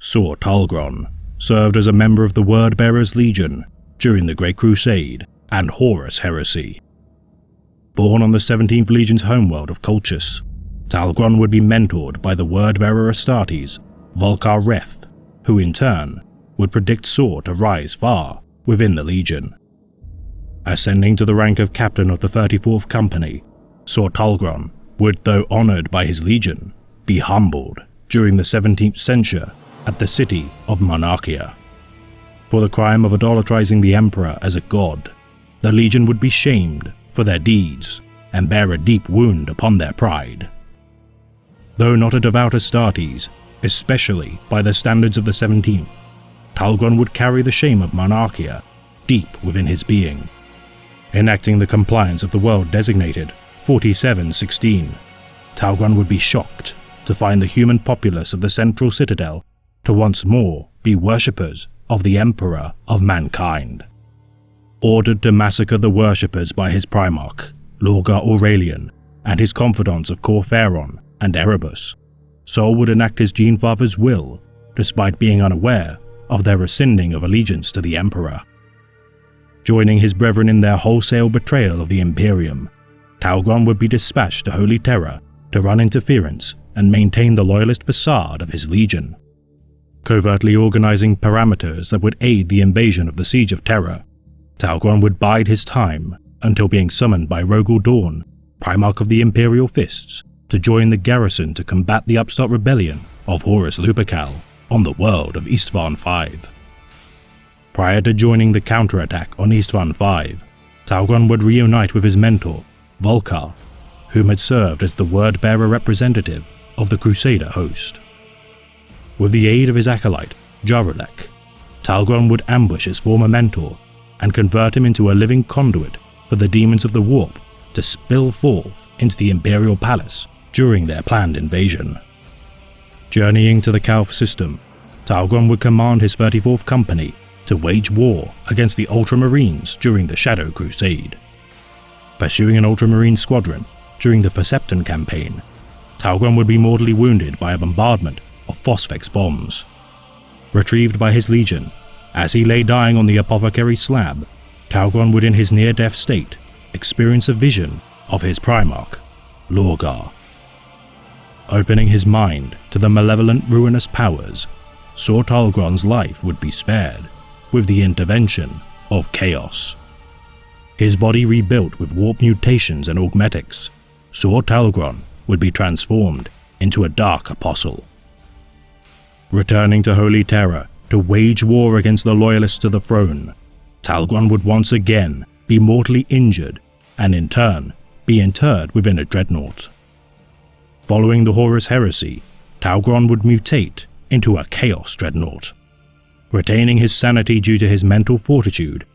Sor Talgron served as a member of the Word-Bearers Legion during the Great Crusade and Horus Heresy. Born on the 17th Legion's homeworld of Colchis, Talgron would be mentored by the Word-Bearer Astartes, Volkar Reth, who in turn would predict Sor to rise far within the Legion. Ascending to the rank of captain of the 34th Company, Sor Talgron would, though honoured by his Legion, be humbled during the 17th censure at the city of Monarchia. For the crime of idolatrizing the Emperor as a god, the Legion would be shamed for their deeds and bear a deep wound upon their pride. Though not a devout Astartes, especially by the standards of the 17th, Talgron would carry the shame of Monarchia deep within his being. Enacting the compliance of the world designated 4716, Talgron would be shocked to find the human populace of the central citadel to once more be worshippers of the Emperor of mankind. Ordered to massacre the worshippers by his Primarch, Lorgar Aurelian, and his confidants of Corpheron and Erebus, Sol would enact his Genefather's will despite being unaware of their rescinding of allegiance to the Emperor. Joining his brethren in their wholesale betrayal of the Imperium, Talgron would be dispatched to Holy Terra to run interference and maintain the loyalist facade of his Legion. Covertly organizing parameters that would aid the invasion of the Siege of Terra, Talgron would bide his time until being summoned by Rogel Dorn, Primarch of the Imperial Fists, to join the garrison to combat the upstart rebellion of Horus Lupercal on the world of Istvan V. Prior to joining the counterattack on Istvan V, Talgron would reunite with his mentor, Volkar, whom had served as the word-bearer representative of the Crusader host. With the aid of his acolyte, Jarulek, Talgron would ambush his former mentor and convert him into a living conduit for the demons of the warp to spill forth into the Imperial Palace during their planned invasion. Journeying to the Calf system, Talgron would command his 34th Company to wage war against the Ultramarines during the Shadow Crusade. Pursuing an Ultramarine squadron during the Percepton campaign, Talgron would be mortally wounded by a bombardment of Phosphex bombs. Retrieved by his Legion, as he lay dying on the apothecary slab, Talgron would in his near-death state experience a vision of his Primarch, Lorgar. Opening his mind to the malevolent ruinous powers, Sor Talgron's life would be spared with the intervention of Chaos. His body rebuilt with warp mutations and augmetics, Sor Talgron would be transformed into a Dark Apostle. Returning to Holy Terra to wage war against the loyalists to the throne, Talgron would once again be mortally injured and in turn be interred within a dreadnought. Following the Horus Heresy, Talgron would mutate into a Chaos Dreadnought. Retaining his sanity due to his mental fortitude,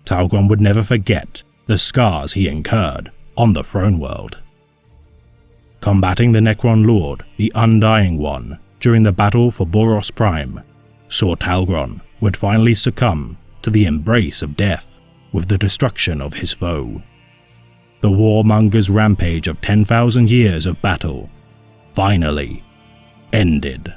Talgron would never forget the scars he incurred on the Throne World. Combating the Necron Lord, the Undying One, during the battle for Boros Prime, Sor Talgron would finally succumb to the embrace of death with the destruction of his foe. The warmonger's rampage of 10,000 years of battle finally ended.